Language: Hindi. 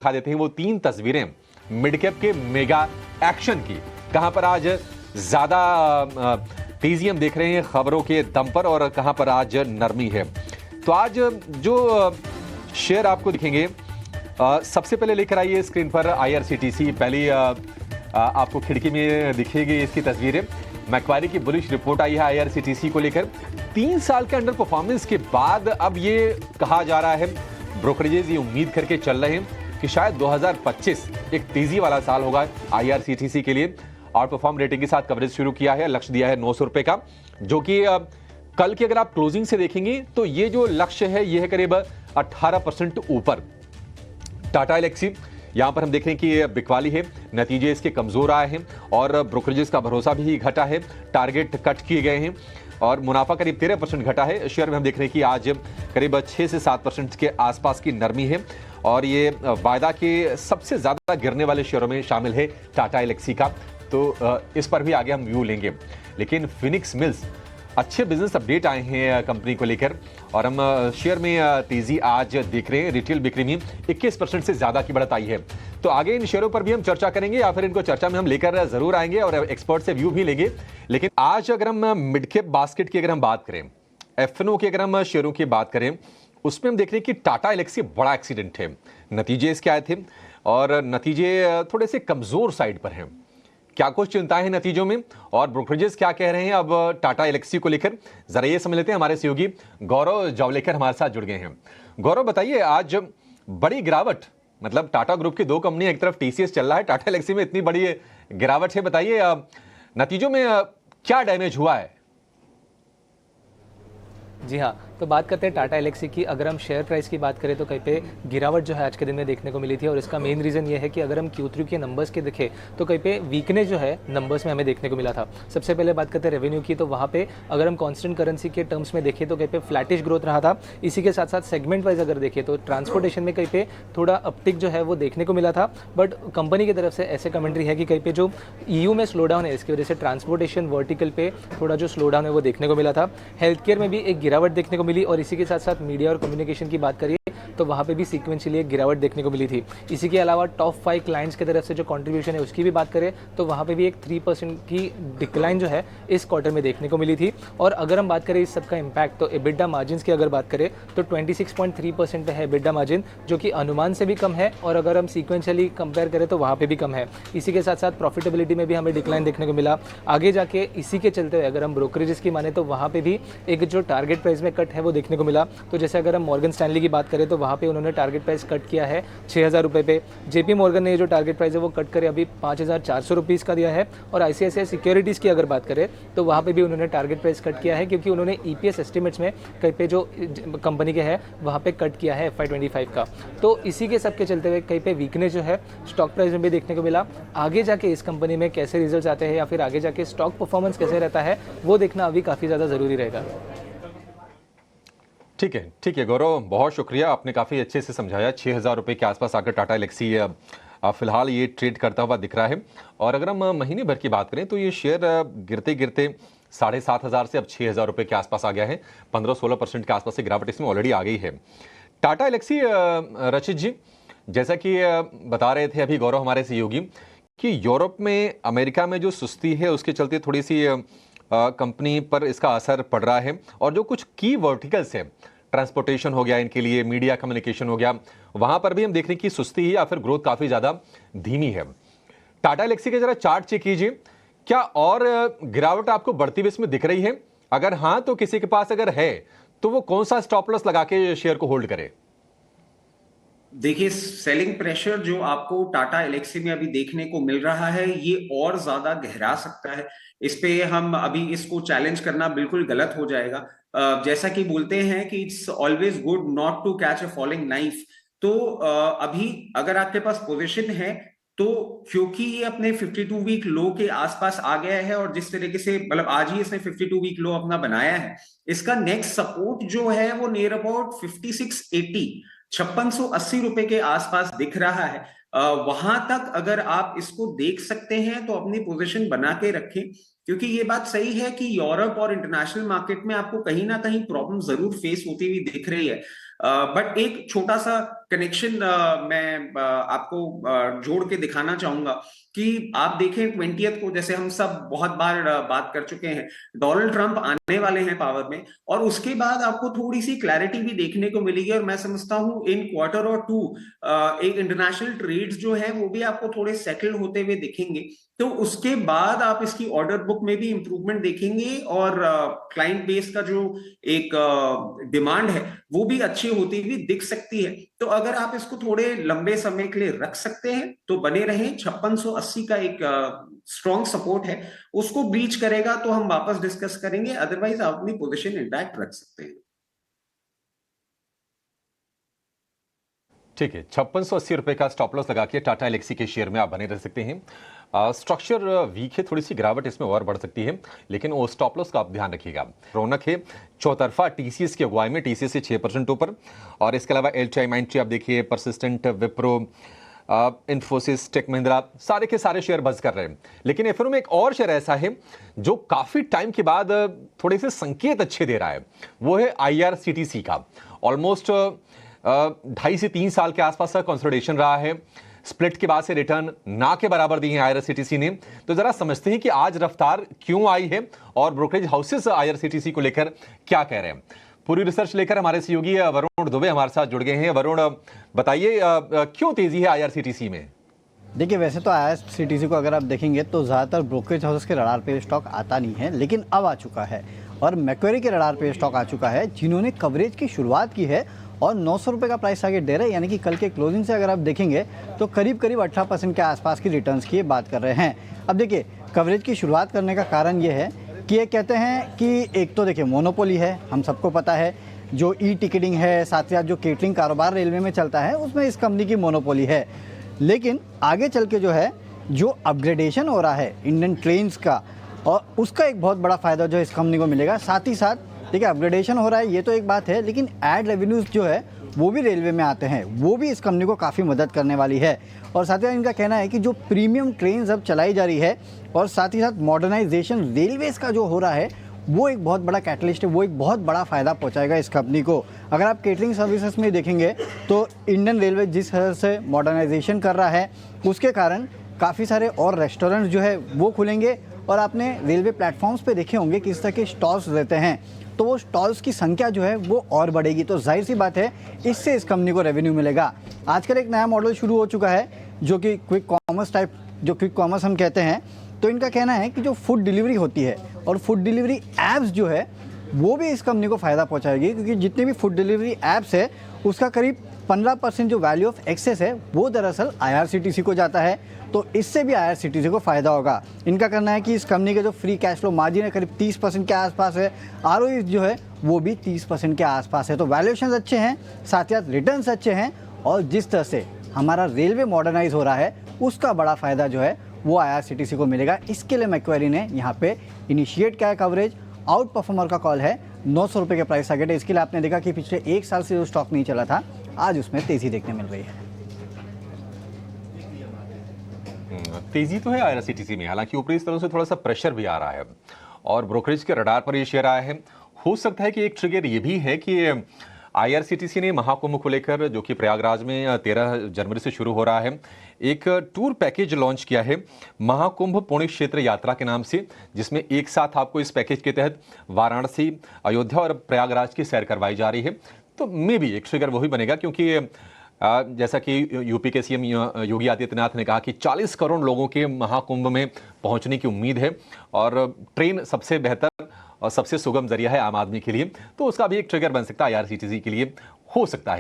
दिखा देते हैं वो 3 तस्वीरें मिड कैप के मेगा एक्शन की। कहां पर आज ज्यादा तेजी हम देख रहे हैं खबरों के दम पर और कहां पर आज नरमी है। तो आज जो शेयर आपको दिखेंगे, सबसे पहले लेकर आइए स्क्रीन पर आईआरसीटीसी। पहली आपको खिड़की में दिखेगी इसकी तस्वीरें। मैक्वारी की बुलिश रिपोर्ट आई है आईआरसीटीसी को लेकर। 3 साल के अंडर परफॉर्मेंस के बाद अब ये कहा जा रहा है, ब्रोकरेजेस ये उम्मीद करके चल रहे हैं कि शायद 2025 एक तेजी वाला साल होगा आईआरसीटीसी के लिए। आउट परफॉर्म रेटिंग के साथ कवरेज शुरू किया है, लक्ष्य दिया है 900 रुपए का, जो कि कल की अगर आप क्लोजिंग से देखेंगे तो ये जो लक्ष्य है ये है करीब 18% ऊपर। टाटा एलेक्सी यहां पर हम देख रहे हैं कि बिकवाली है, नतीजे इसके कमजोर आए हैं और ब्रोकरेजेस का भरोसा भी घटा है, टारगेट कट किए गए हैं और मुनाफा करीब 13% घटा है। शेयर में हम देख रहे हैं कि आज करीब 6 से 7% के आसपास की नरमी है और ये वायदा के सबसे ज्यादा गिरने वाले शेयरों में शामिल है टाटा एलेक्सी का। तो इस पर भी आगे हम व्यू लेंगे। लेकिन फिनिक्स मिल्स अच्छे बिजनेस अपडेट आए हैं कंपनी को लेकर और हम शेयर में तेजी आज देख रहे हैं। रिटेल बिक्री में 21% से ज्यादा की बढ़त आई है। तो आगे इन शेयरों पर भी हम चर्चा करेंगे या फिर इनको चर्चा में हम लेकर जरूर आएंगे और एक्सपर्ट से व्यू भी लेंगे। लेकिन आज अगर हम मिड कैप बास्केट की अगर हम बात करें, एफएनओ की अगर हम शेयरों की बात करें, उसमें हम देख रहे हैं कि टाटा एलेक्सी बड़ा एक्सीडेंट है। नतीजे इसके आए थे और नतीजे थोड़े से कमजोर साइड पर हैं। क्या कुछ चिंताएं हैं नतीजों में और ब्रोकरेजेस क्या कह रहे हैं अब टाटा एलेक्सी को लेकर, जरा ये समझ लेते हैं। हमारे सहयोगी गौरव जावलेकर हमारे साथ जुड़ गए हैं। गौरव बताइए, आज बड़ी गिरावट, मतलब टाटा ग्रुप की 2 कंपनी, एक तरफ टीसीएस चल रहा है, टाटा एलेक्सी में इतनी बड़ी गिरावट है। बताइए नतीजों में क्या डैमेज हुआ है? जी हाँ, तो बात करते हैं टाटा एलेक्सी की। अगर हम शेयर प्राइस की बात करें तो कहीं पे गिरावट जो है आज के दिन में देखने को मिली थी और इसका मेन रीज़न ये है कि अगर हम Q3 के नंबर्स के देखें तो कहीं पे वीकनेस जो है नंबर्स में हमें देखने को मिला था। सबसे पहले बात करते हैं रेवेन्यू की, तो वहाँ पे अगर हम कॉन्स्टेंट करेंसी के टर्म्स में देखें तो कहीं पे फ्लैटिश ग्रोथ रहा था। इसी के साथ साथ सेगमेंट वाइज अगर देखें तो ट्रांसपोर्टेशन में कहीं पे थोड़ा अपटिक जो है वो देखने को मिला था। बट कंपनी की तरफ से ऐसे कमेंट्री है कि कहीं पे जो EU में स्लो डाउन है इसकी वजह से ट्रांसपोर्टेशन वर्टिकल पे थोड़ा जो स्लो डाउन है वो देखने को मिला था। हेल्थ केयर में भी एक गिरावट देखने को मिली और इसी के साथ साथ मीडिया और कम्युनिकेशन की बात करिए तो वहाँ पे भी सीक्वेंशियली एक गिरावट देखने को मिली थी। इसी के अलावा टॉप 5 क्लाइंट्स की तरफ से जो कंट्रीब्यूशन है उसकी भी बात करें तो वहाँ पे भी एक 3% की डिक्लाइन जो है इस क्वार्टर में देखने को मिली थी। और अगर हम बात करें इस सबका इम्पैक्ट तो एबिडा मार्जिन की अगर बात करें तो 26.3% पे है एबिडा मार्जिन, जो कि अनुमान से भी कम है और अगर हम सीक्वेंशियली कंपेयर करें तो वहाँ पे भी कम है। इसी के साथ साथ प्रॉफिटेबिलिटी में भी हमें डिक्लाइन देखने को मिला। आगे जाके इसी के चलते हुए अगर हम ब्रोकरेजेस की माने तो वहाँ पे भी एक जो टारगेट प्राइस में कट है वो देखने को मिला। तो जैसे अगर हम मॉर्गन स्टैनली की बात करें तो वहाँ पे उन्होंने टारगेट प्राइस कट किया है 6,000 रुपये पे। जेपी मॉर्गन ने जो टारगेट प्राइस है वो कट करे अभी 5,400 रुपीज़ का दिया है। और आईसीआईसीआई सिक्योरिटीज़ की अगर बात करें तो वहाँ पे भी उन्होंने टारगेट प्राइस कट किया है क्योंकि उन्होंने ईपीएस एस्टिमेट्स में कहीं पे जो कंपनी के है वहाँ पे कट किया है FY25 का। तो इसी के सब के चलते हुए कहीं पे वीकनेस जो है स्टॉक प्राइस में भी देखने को मिला। आगे जाके इस कंपनी में कैसे रिजल्ट आते हैं या फिर आगे जाके स्टॉक परफॉर्मेंस कैसे रहता है वो देखना अभी काफ़ी ज़्यादा ज़रूरी रहेगा। ठीक है गौरव, बहुत शुक्रिया, आपने काफ़ी अच्छे से समझाया। 6,000 रुपये के आसपास आकर टाटा एलेक्सी फिलहाल ये ट्रेड करता हुआ दिख रहा है। और अगर हम महीने भर की बात करें तो ये शेयर गिरते गिरते 7,500 से अब 6,000 रुपये के आसपास आ गया है। 15-16% के आसपास से गिरावट इसमें ऑलरेडी आ गई है। टाटा एलेक्सी, रचित जी, जैसा कि बता रहे थे अभी गौरव हमारे सहयोगी कि यूरोप में, अमेरिका में जो सुस्ती है उसके चलते थोड़ी सी कंपनी पर इसका असर पड़ रहा है और जो कुछ की वर्टिकल्स है, ट्रांसपोर्टेशन हो गया इनके लिए, मीडिया कम्युनिकेशन हो गया, वहां पर भी हम देख रहे हैं कि सुस्ती है या फिर ग्रोथ काफी ज्यादा धीमी है। टाटा एलेक्सी के जरा चार्ट चेक कीजिए, क्या और गिरावट आपको बढ़ती हुई इसमें दिख रही है? अगर हाँ तो किसी के पास अगर है तो वो कौन सा स्टॉप लॉस लगा के शेयर को होल्ड करे? देखिए, सेलिंग प्रेशर जो आपको टाटा एलेक्सी में अभी देखने को मिल रहा है ये और ज्यादा गहरा सकता है। इस पे हम अभी इसको चैलेंज करना बिल्कुल गलत हो जाएगा। जैसा कि बोलते हैं कि it's always good not to catch a falling knife. तो अभी अगर आपके पास पोजीशन है तो क्योंकि ये अपने 52 वीक लो के आसपास आ गया है और जिस तरीके से, मतलब आज ही इसने 52 वीक लो अपना बनाया है, इसका नेक्स्ट सपोर्ट जो है वो नियर अबाउट 5680, 5680 रुपए के आसपास दिख रहा है। वहां तक अगर आप इसको देख सकते हैं तो अपनी पोजीशन बना के रखें, क्योंकि ये बात सही है कि यूरोप और इंटरनेशनल मार्केट में आपको कहीं ना कहीं प्रॉब्लम जरूर फेस होती हुई दिख रही है। बट एक छोटा सा कनेक्शन मैं आपको जोड़ के दिखाना चाहूंगा कि आप देखें 20th को, जैसे हम सब बहुत बार बात कर चुके हैं, डोनाल्ड ट्रंप आने वाले हैं पावर में, और उसके बाद आपको थोड़ी सी क्लैरिटी भी देखने को मिलेगी। और मैं समझता हूं इन क्वार्टर और टू एक इंटरनेशनल ट्रेड्स जो है वो भी आपको थोड़े सेटल होते हुए दिखेंगे। तो उसके बाद आप इसकी ऑर्डर बुक में भी इंप्रूवमेंट देखेंगे, और क्लाइंट बेस का जो एक डिमांड है वो भी अच्छी होती हुई दिख सकती है। तो अगर आप इसको थोड़े लंबे समय के लिए रख सकते हैं तो बने रहें। 5680 का एक स्ट्रॉन्ग सपोर्ट है, उसको ब्रीच करेगा तो हम वापस डिस्कस करेंगे, अदरवाइज आप अपनी पोजीशन इंटैक्ट रख सकते हैं। ठीक है, 5680 रुपए का स्टॉप लॉस लगा के टाटा एलेक्सी के शेयर में आप बने रह सकते हैं। स्ट्रक्चर वीक है, थोड़ी सी गिरावट इसमें और बढ़ सकती है, लेकिन वो स्टॉप लॉस का आप ध्यान रखिएगा। रौनक है चौतरफा टीसीएस की अगुवाई में, टीसीएस से 6% ऊपर, और इसके अलावा एलटीआई, माइंडट्री आप देखिए, परसिस्टेंट, विप्रो, इन्फोसिस, टेक महिंद्रा, सारे के सारे शेयर बज कर रहे हैं। लेकिन एफएनओ में एक और शेयर ऐसा है जो काफी टाइम के बाद थोड़े से संकेत अच्छे दे रहा है, वो है आईआरसीटीसी का। ऑलमोस्ट 2.5 से 3 साल के आसपास का कंसोलिडेशन रहा है। स्प्लिट के बाद से रिटर्न ना के बराबर दी है आईआरसीटीसी ने। तो जरा समझते हैं कि आज रफ्तार क्यों आई है और ब्रोकरेज हाउसेस आईआरसीटीसी को लेकर क्या कह रहे हैं। पूरी रिसर्च लेकर हमारे सहयोगी वरुण दुबे हमारे साथ जुड़ गए हैं। वरुण, बताइए क्यों तेजी है आईआरसीटीसी में? देखिए, वैसे तो आईआरसीटीसी को अगर आप देखेंगे तो ज़्यादातर ब्रोकरेज हाउस के रडार पे स्टॉक आता नहीं है, लेकिन अब आ चुका है, और मैक्वेरी के रडार पे स्टॉक आ चुका है, जिन्होंने कवरेज की शुरुआत की है और 900 रुपये का प्राइस टारगेट दे रहे हैं। यानी कि कल के क्लोजिंग से अगर आप देखेंगे तो करीब करीब 18% के आसपास की रिटर्न्स की बात कर रहे हैं। अब देखिए, कवरेज की शुरुआत करने का कारण ये है कि ये कहते हैं कि एक तो देखिए मोनोपोली है, हम सबको पता है, जो ई टिकटिंग है, साथ ही साथ जो केटरिंग कारोबार रेलवे में चलता है उसमें इस कंपनी की मोनोपोली है। लेकिन आगे चल के जो है, जो अपग्रेडेशन हो रहा है इंडियन ट्रेन्स का, और उसका एक बहुत बड़ा फ़ायदा जो इस कंपनी को मिलेगा। साथ ही साथ देखिए, अपग्रेडेशन हो रहा है ये तो एक बात है, लेकिन ऐड रेवेन्यूज़ जो है वो भी रेलवे में आते हैं, वो भी इस कंपनी को काफ़ी मदद करने वाली है। और साथ ही साथ इनका कहना है कि जो प्रीमियम ट्रेन्स अब चलाई जा रही है, और साथ ही साथ मॉडर्नाइजेशन रेलवेज़ का जो हो रहा है, वो एक बहुत बड़ा कैटलिस्ट है, वो एक बहुत बड़ा फ़ायदा पहुंचाएगा इस कंपनी को। अगर आप केटरिंग सर्विसेज में देखेंगे तो इंडियन रेलवे जिस तरह से मॉडर्नाइजेशन कर रहा है, उसके कारण काफ़ी सारे और रेस्टोरेंट्स जो है वो खुलेंगे, और आपने रेलवे प्लेटफॉर्म्स पे देखे होंगे किस तरह के स्टॉल्स रहते हैं, तो वो स्टॉल्स की संख्या जो है वो और बढ़ेगी। तो जाहिर सी बात है, इससे इस कंपनी को रेवेन्यू मिलेगा। आजकल एक नया मॉडल शुरू हो चुका है जो कि क्विक कॉमर्स टाइप, जो क्विक कॉमर्स हम कहते हैं। तो इनका कहना है कि जो फूड डिलीवरी होती है और फूड डिलीवरी ऐप्स जो है वो भी इस कंपनी को फ़ायदा पहुंचाएगी, क्योंकि जितने भी फूड डिलीवरी ऐप्स है उसका करीब 15% जो वैल्यू ऑफ एक्सेस है वो दरअसल आईआरसीटीसी को जाता है। तो इससे भी आईआरसीटीसी को फ़ायदा होगा। इनका कहना है कि इस कंपनी के जो फ्री कैश फ्लो मार्जिन है करीब 30% के आसपास है, आरओई जो है वो भी 30% के आसपास है। तो वैल्यूएशन अच्छे हैं, साथ ही साथ रिटर्न्स अच्छे हैं, और जिस तरह से हमारा रेलवे मॉडर्नाइज हो रहा है उसका बड़ा फ़ायदा जो है वो आईआरसीटीसी को मिलेगा। इसके लिए मैक्वेरी ने यहाँ पे इनिशिएट किया है कवरेज। आउट परफॉर्मर का कॉल है, 900 रुपये के प्राइस टारगेट है। इसके लिए आपने देखा कि पिछले 1 साल से जो स्टॉक नहीं चला था, आज उसमें तेज़ी देखने मिल रही है। तेजी तो है आईआरसीटीसी में, हालांकि ऊपरी स्तरों से थोड़ा सा प्रेशर भी आ रहा है, और ब्रोकरेज के रडार पर ये शेयर आया है। हो सकता है कि एक ट्रिगर ये भी है कि आईआरसीटीसी ने महाकुंभ को लेकर, जो कि प्रयागराज में 13 जनवरी से शुरू हो रहा है, एक टूर पैकेज लॉन्च किया है महाकुंभ पुण्य क्षेत्र यात्रा के नाम से, जिसमें एक साथ आपको इस पैकेज के तहत वाराणसी, अयोध्या और प्रयागराज की सैर करवाई जा रही है। तो मे भी एक ट्रिगर वही बनेगा, क्योंकि जैसा कि यूपी के सीएम योगी आदित्यनाथ ने कहा कि 40 करोड़ लोगों के महाकुंभ में पहुंचने की उम्मीद है, और ट्रेन सबसे बेहतर और सबसे सुगम जरिया है आम आदमी के लिए। तो उसका भी एक ट्रिगर बन सकता है आईआरसीटीसी के लिए, हो सकता है।